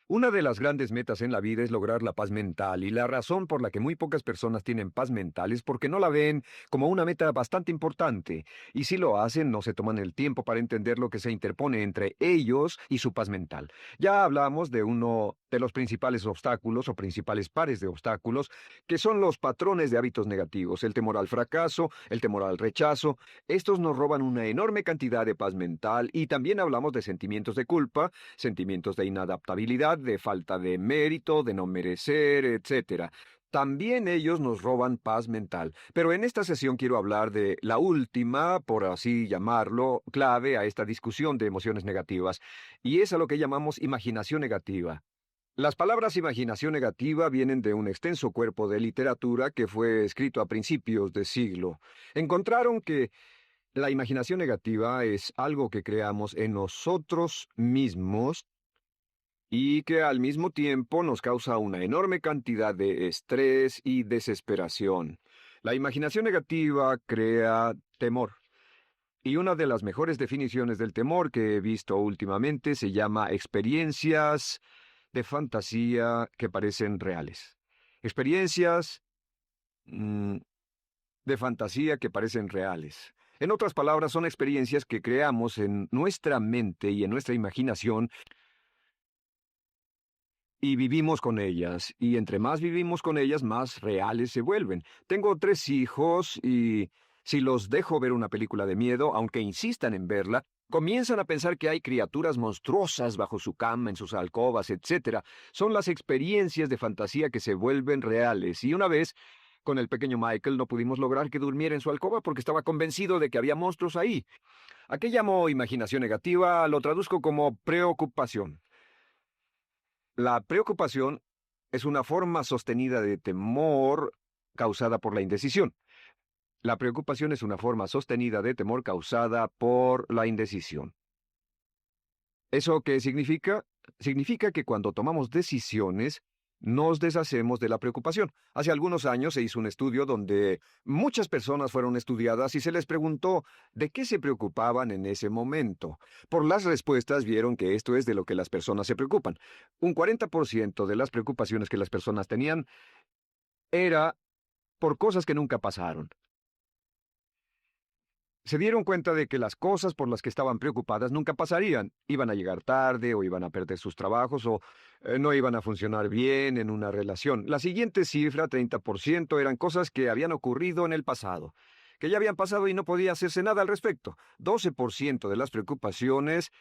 Una de las grandes metas en la vida es lograr la paz mental, y la razón por la que muy pocas personas tienen paz mental es porque no la ven como una meta bastante importante, y si lo hacen no se toman el tiempo para entender lo que se interpone entre ellos y su paz mental. Ya hablamos de uno de los principales obstáculos o principales pares de obstáculos, que son los patrones de hábitos negativos, el temor al fracaso, el temor al rechazo. Estos nos roban una enorme cantidad de paz mental, y también hablamos de sentimientos de culpa, sentimientos de inadaptabilidad, de falta de mérito, de no merecer, etcétera. También ellos nos roban paz mental. Pero en esta sesión quiero hablar de la última, por así llamarlo, clave a esta discusión de emociones negativas, y es a lo que llamamos imaginación negativa. Las palabras imaginación negativa vienen de un extenso cuerpo de literatura que fue escrito a principios de siglo. Encontraron que la imaginación negativa es algo que creamos en nosotros mismos y que al mismo tiempo nos causa una enorme cantidad de estrés y desesperación. La imaginación negativa crea temor. Y una de las mejores definiciones del temor que he visto últimamente se llama experiencias de fantasía que parecen reales. Experiencias mm, de fantasía que parecen reales. En otras palabras, son experiencias que creamos en nuestra mente y en nuestra imaginación y vivimos con ellas, y entre más vivimos con ellas, más reales se vuelven. Tengo 3 hijos y si los dejo ver una película de miedo, aunque insistan en verla, comienzan a pensar que hay criaturas monstruosas bajo su cama, en sus alcobas, etcétera. Son las experiencias de fantasía que se vuelven reales, y una vez, con el pequeño Michael, no pudimos lograr que durmiera en su alcoba porque estaba convencido de que había monstruos ahí. ¿A qué llamo imaginación negativa? Lo traduzco como preocupación. La preocupación es una forma sostenida de temor causada por la indecisión. La preocupación es una forma sostenida de temor causada por la indecisión. ¿Eso qué significa? Significa que cuando tomamos decisiones, nos deshacemos de la preocupación. Hace algunos años se hizo un estudio donde muchas personas fueron estudiadas y se les preguntó de qué se preocupaban en ese momento. Por las respuestas vieron que esto es de lo que las personas se preocupan. Un 40% de las preocupaciones que las personas tenían era por cosas que nunca pasaron. Se dieron cuenta de que las cosas por las que estaban preocupadas nunca pasarían. Iban a llegar tarde, o iban a perder sus trabajos, o no iban a funcionar bien en una relación. La siguiente cifra, 30%, eran cosas que habían ocurrido en el pasado, que ya habían pasado y no podía hacerse nada al respecto. 12% de las preocupaciones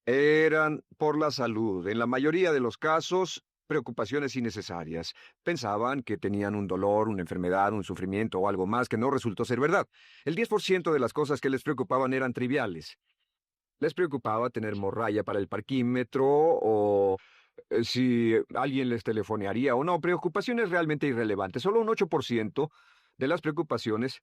eran por la salud. En la mayoría de los casos, preocupaciones innecesarias. Pensaban que tenían un dolor, una enfermedad, un sufrimiento o algo más que no resultó ser verdad. El 10% de las cosas que les preocupaban eran triviales. Les preocupaba tener morralla para el parquímetro o si alguien les telefonearía o no. Preocupaciones realmente irrelevantes. Solo un 8% de las preocupaciones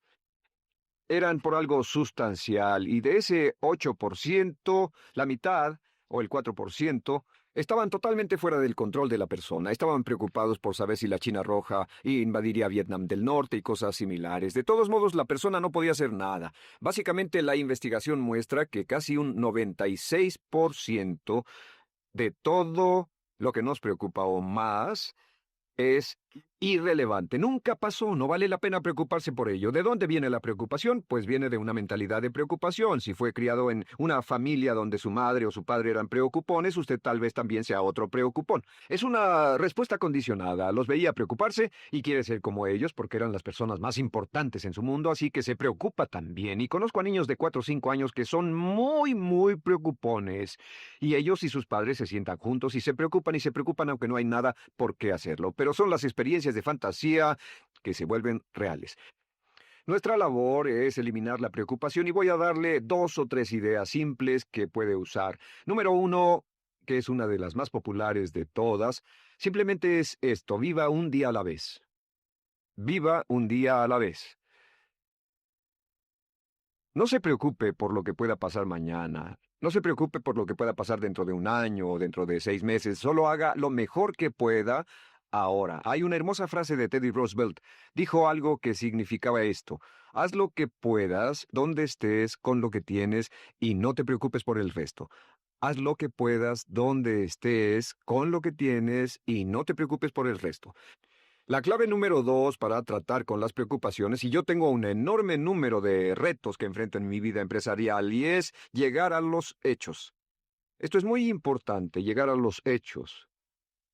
eran por algo sustancial, y de ese 8%, la mitad, o el 4%, estaban totalmente fuera del control de la persona. Estaban preocupados por saber si la China Roja invadiría Vietnam del Norte y cosas similares. De todos modos, la persona no podía hacer nada. Básicamente, la investigación muestra que casi un 96% de todo lo que nos preocupa o más es irrelevante. Nunca pasó, no vale la pena preocuparse por ello. ¿De dónde viene la preocupación? Pues viene de una mentalidad de preocupación. Si fue criado en una familia donde su madre o su padre eran preocupones, usted tal vez también sea otro preocupón. Es una respuesta condicionada. Los veía preocuparse y quiere ser como ellos porque eran las personas más importantes en su mundo, así que se preocupa también. Y conozco a niños de 4 o 5 años que son muy, muy preocupones. Y ellos y sus padres se sientan juntos y se preocupan aunque no hay nada por qué hacerlo. Pero son las experiencias de fantasía que se vuelven reales. Nuestra labor es eliminar la preocupación, y voy a darle 2 o 3 ideas simples que puede usar. Número uno, que es una de las más populares de todas, simplemente es esto: viva un día a la vez. Viva un día a la vez. No se preocupe por lo que pueda pasar mañana. No se preocupe por lo que pueda pasar dentro de un año o dentro de 6 meses. Solo haga lo mejor que pueda ahora. Hay una hermosa frase de Teddy Roosevelt. Dijo algo que significaba esto: haz lo que puedas, donde estés, con lo que tienes, y no te preocupes por el resto. Haz lo que puedas, donde estés, con lo que tienes y no te preocupes por el resto. La clave número 2 para tratar con las preocupaciones, y yo tengo un enorme número de retos que enfrento en mi vida empresarial, y es llegar a los hechos. Esto es muy importante, llegar a los hechos.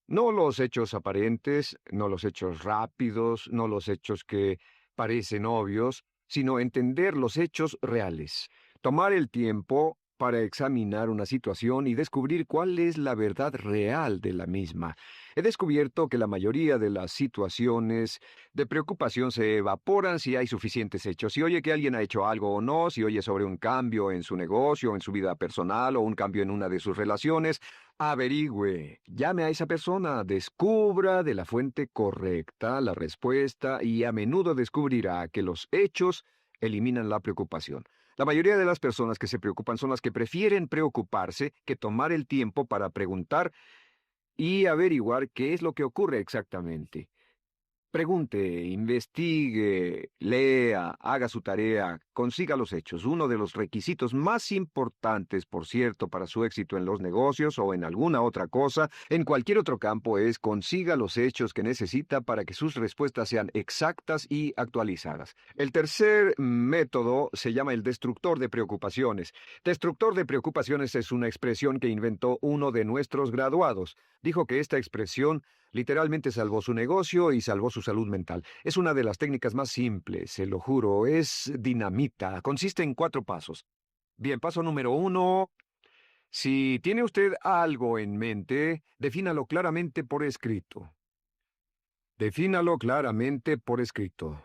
No los hechos aparentes, no los hechos rápidos, no los hechos que parecen obvios, sino entender los hechos reales. Tomar el tiempo para examinar una situación y descubrir cuál es la verdad real de la misma. He descubierto que la mayoría de las situaciones de preocupación se evaporan si hay suficientes hechos. Si oye que alguien ha hecho algo o no, si oye sobre un cambio en su negocio, en su vida personal o un cambio en una de sus relaciones, averigüe, llame a esa persona, descubra de la fuente correcta la respuesta y a menudo descubrirá que los hechos eliminan la preocupación. La mayoría de las personas que se preocupan son las que prefieren preocuparse que tomar el tiempo para preguntar y averiguar qué es lo que ocurre exactamente. Pregunte, investigue, lea, haga su tarea, consiga los hechos. Uno de los requisitos más importantes, por cierto, para su éxito en los negocios o en alguna otra cosa, en cualquier otro campo, es consiga los hechos que necesita para que sus respuestas sean exactas y actualizadas. El tercer método se llama el destructor de preocupaciones. Destructor de preocupaciones es una expresión que inventó uno de nuestros graduados. Dijo que esta expresión literalmente salvó su negocio y salvó su salud mental. Es una de las técnicas más simples, se lo juro. Es dinamita. Consiste en 4 pasos. Bien, paso número 1. Si tiene usted algo en mente, defínalo claramente por escrito. Defínalo claramente por escrito.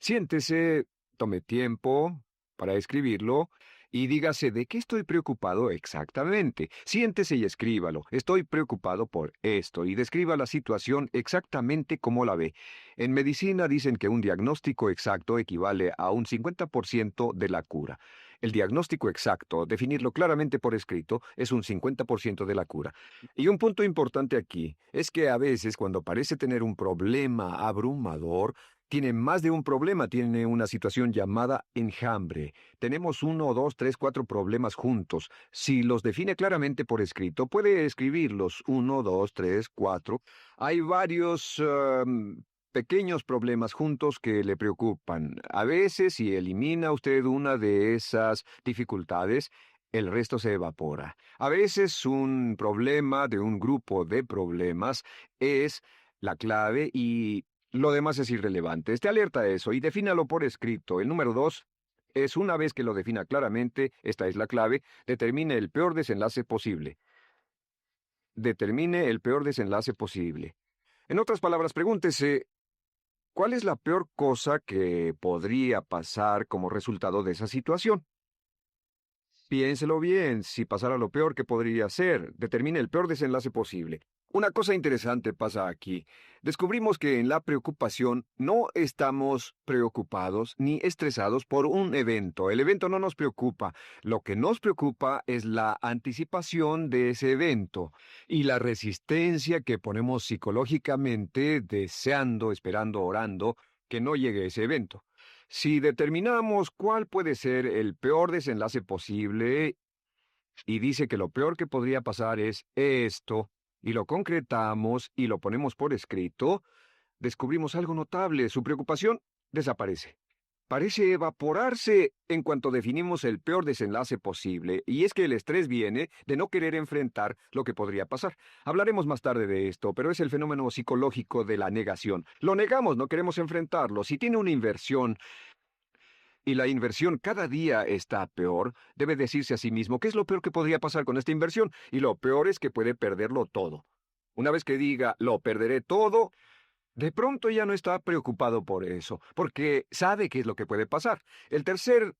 Siéntese, tome tiempo para escribirlo y dígase de qué estoy preocupado exactamente. Siéntese y escríbalo. Estoy preocupado por esto y describa la situación exactamente como la ve. En medicina dicen que un diagnóstico exacto equivale a un 50% de la cura. El diagnóstico exacto, definirlo claramente por escrito, es un 50% de la cura. Y un punto importante aquí es que a veces cuando parece tener un problema abrumador, tiene más de un problema, tiene una situación llamada enjambre. Tenemos 1, 2, 3, 4 problemas juntos. Si los define claramente por escrito, puede escribirlos 1, 2, 3, 4. Hay varios pequeños problemas juntos que le preocupan. A veces, si elimina usted una de esas dificultades, el resto se evapora. A veces un problema de un grupo de problemas es la clave y lo demás es irrelevante. Esté alerta a eso y defínalo por escrito. El número 2 es una vez que lo defina claramente, esta es la clave, determine el peor desenlace posible. Determine el peor desenlace posible. En otras palabras, pregúntese, ¿cuál es la peor cosa que podría pasar como resultado de esa situación? Piénselo bien, si pasara lo peor que podría ser, determine el peor desenlace posible. Una cosa interesante pasa aquí. Descubrimos que en la preocupación no estamos preocupados ni estresados por un evento. El evento no nos preocupa. Lo que nos preocupa es la anticipación de ese evento y la resistencia que ponemos psicológicamente deseando, esperando, orando que no llegue ese evento. Si determinamos cuál puede ser el peor desenlace posible y dice que lo peor que podría pasar es esto, y lo concretamos y lo ponemos por escrito, descubrimos algo notable. Su preocupación desaparece. Parece evaporarse en cuanto definimos el peor desenlace posible, y es que el estrés viene de no querer enfrentar lo que podría pasar. Hablaremos más tarde de esto, pero es el fenómeno psicológico de la negación. Lo negamos, no queremos enfrentarlo. Si tiene una inversión y la inversión cada día está peor, debe decirse a sí mismo qué es lo peor que podría pasar con esta inversión, y lo peor es que puede perderlo todo. Una vez que diga, lo perderé todo, de pronto ya no está preocupado por eso, porque sabe qué es lo que puede pasar. El tercer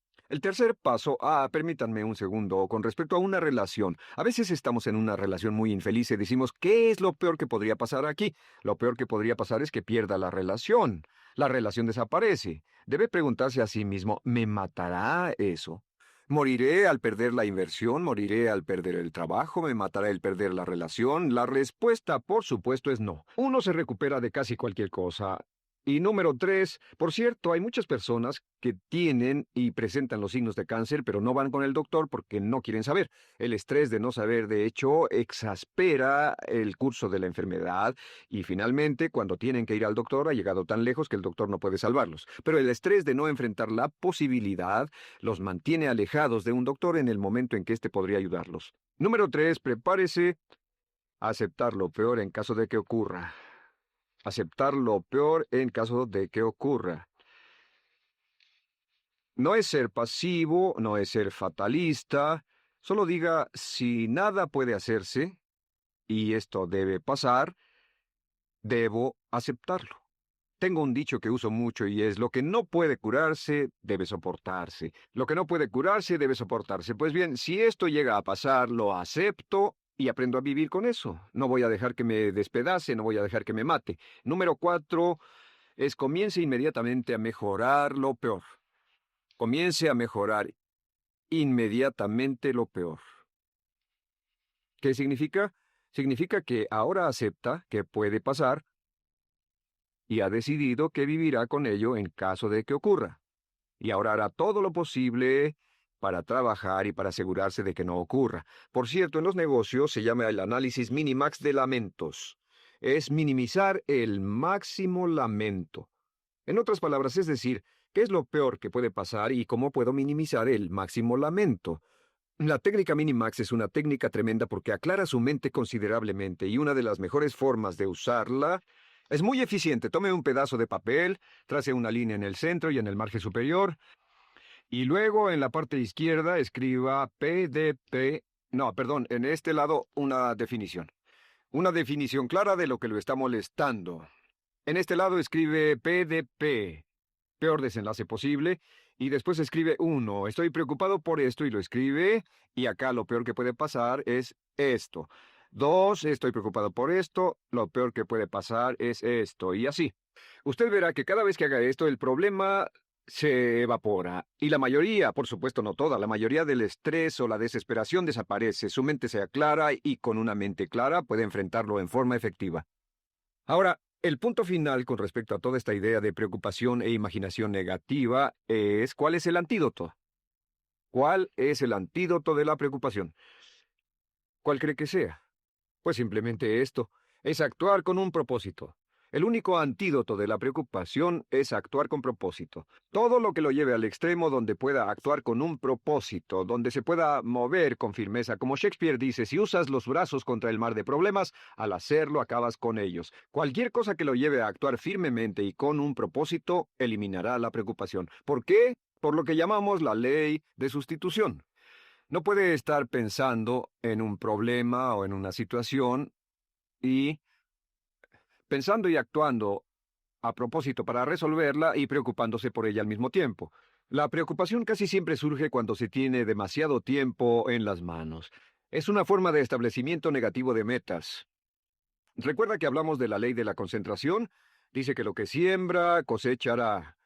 paso, permítanme un segundo, con respecto a una relación. A veces estamos en una relación muy infeliz y decimos, ¿qué es lo peor que podría pasar aquí? Lo peor que podría pasar es que pierda la relación. La relación desaparece. Debe preguntarse a sí mismo, ¿me matará eso? ¿Moriré al perder la inversión? ¿Moriré al perder el trabajo? ¿Me matará el perder la relación? La respuesta, por supuesto, es no. Uno se recupera de casi cualquier cosa. Y número 3, por cierto, hay muchas personas que tienen y presentan los signos de cáncer, pero no van con el doctor porque no quieren saber. El estrés de no saber, de hecho, exaspera el curso de la enfermedad y finalmente, cuando tienen que ir al doctor, ha llegado tan lejos que el doctor no puede salvarlos. Pero el estrés de no enfrentar la posibilidad los mantiene alejados de un doctor en el momento en que éste podría ayudarlos. Número 3, prepárese a aceptar lo peor en caso de que ocurra. Aceptar lo peor en caso de que ocurra. No es ser pasivo, no es ser fatalista, solo diga si nada puede hacerse, y esto debe pasar, debo aceptarlo. Tengo un dicho que uso mucho y es: lo que no puede curarse, debe soportarse. Lo que no puede curarse, debe soportarse. Pues bien, si esto llega a pasar, lo acepto y aprendo a vivir con eso. No voy a dejar que me despedace, no voy a dejar que me mate. Número 4 es: comience inmediatamente a mejorar lo peor. Comience a mejorar inmediatamente lo peor. ¿Qué significa? Significa que ahora acepta que puede pasar y ha decidido que vivirá con ello en caso de que ocurra. Y ahora hará todo lo posible para trabajar y para asegurarse de que no ocurra. Por cierto, en los negocios se llama el análisis minimax de lamentos. Es minimizar el máximo lamento. En otras palabras, es decir, ¿qué es lo peor que puede pasar y cómo puedo minimizar el máximo lamento? La técnica Minimax es una técnica tremenda porque aclara su mente considerablemente y una de las mejores formas de usarla es muy eficiente. Tome un pedazo de papel, trace una línea en el centro y en el margen superior y luego en la parte izquierda escriba PDP. No, perdón, en este lado una definición. Una definición clara de lo que lo está molestando. En este lado escribe PDP, peor desenlace posible, y después escribe 1, estoy preocupado por esto, y lo escribe, y acá lo peor que puede pasar es esto. 2, estoy preocupado por esto, lo peor que puede pasar es esto, y así. Usted verá que cada vez que haga esto, el problema se evapora, y la mayoría, por supuesto no toda, la mayoría del estrés o la desesperación desaparece, su mente se aclara, y con una mente clara puede enfrentarlo en forma efectiva. Ahora, el punto final con respecto a toda esta idea de preocupación e imaginación negativa es: ¿cuál es el antídoto? ¿Cuál es el antídoto de la preocupación? ¿Cuál cree que sea? Pues simplemente esto, es actuar con un propósito. El único antídoto de la preocupación es actuar con propósito. Todo lo que lo lleve al extremo donde pueda actuar con un propósito, donde se pueda mover con firmeza. Como Shakespeare dice, si usas los brazos contra el mar de problemas, al hacerlo acabas con ellos. Cualquier cosa que lo lleve a actuar firmemente y con un propósito, eliminará la preocupación. ¿Por qué? Por lo que llamamos la ley de sustitución. No puede estar pensando en un problema o en una situación y pensando y actuando a propósito para resolverla y preocupándose por ella al mismo tiempo. La preocupación casi siempre surge cuando se tiene demasiado tiempo en las manos. Es una forma de establecimiento negativo de metas. ¿Recuerda que hablamos de la ley de la concentración? Dice que lo que siembra, cosechará.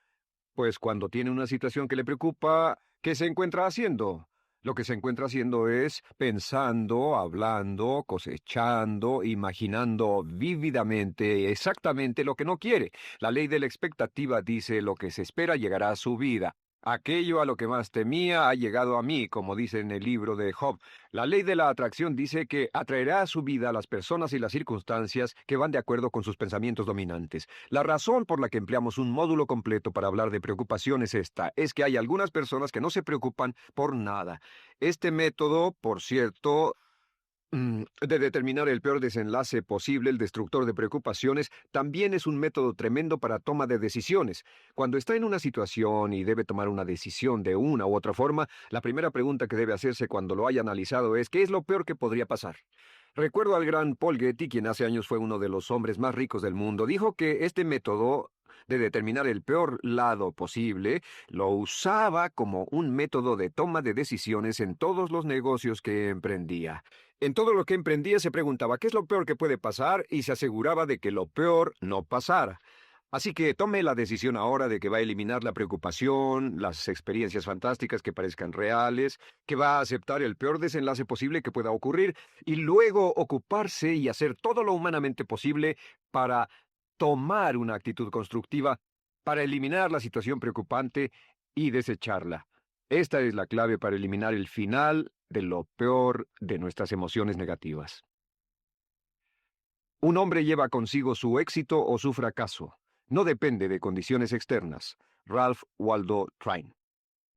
Pues cuando tiene una situación que le preocupa, ¿qué se encuentra haciendo? Lo que se encuentra haciendo es pensando, hablando, cosechando, imaginando vívidamente exactamente lo que no quiere. La ley de la expectativa dice: lo que se espera llegará a su vida. Aquello a lo que más temía ha llegado a mí, como dice en el libro de Job. La ley de la atracción dice que atraerá a su vida a las personas y las circunstancias que van de acuerdo con sus pensamientos dominantes. La razón por la que empleamos un módulo completo para hablar de preocupación es esta: es que hay algunas personas que no se preocupan por nada. Este método, por cierto, de determinar el peor desenlace posible, el destructor de preocupaciones, también es un método tremendo para toma de decisiones. Cuando está en una situación y debe tomar una decisión de una u otra forma, la primera pregunta que debe hacerse cuando lo haya analizado es: ¿qué es lo peor que podría pasar? Recuerdo al gran Paul Getty, quien hace años fue uno de los hombres más ricos del mundo. Dijo que este método de determinar el peor lado posible lo usaba como un método de toma de decisiones en todos los negocios que emprendía. En todo lo que emprendía se preguntaba: ¿qué es lo peor que puede pasar? Y se aseguraba de que lo peor no pasara. Así que tome la decisión ahora de que va a eliminar la preocupación, las experiencias fantásticas que parezcan reales, que va a aceptar el peor desenlace posible que pueda ocurrir y luego ocuparse y hacer todo lo humanamente posible para tomar una actitud constructiva para eliminar la situación preocupante y desecharla. Esta es la clave para eliminar el final de lo peor de nuestras emociones negativas. Un hombre lleva consigo su éxito o su fracaso. No depende de condiciones externas. Ralph Waldo Trine.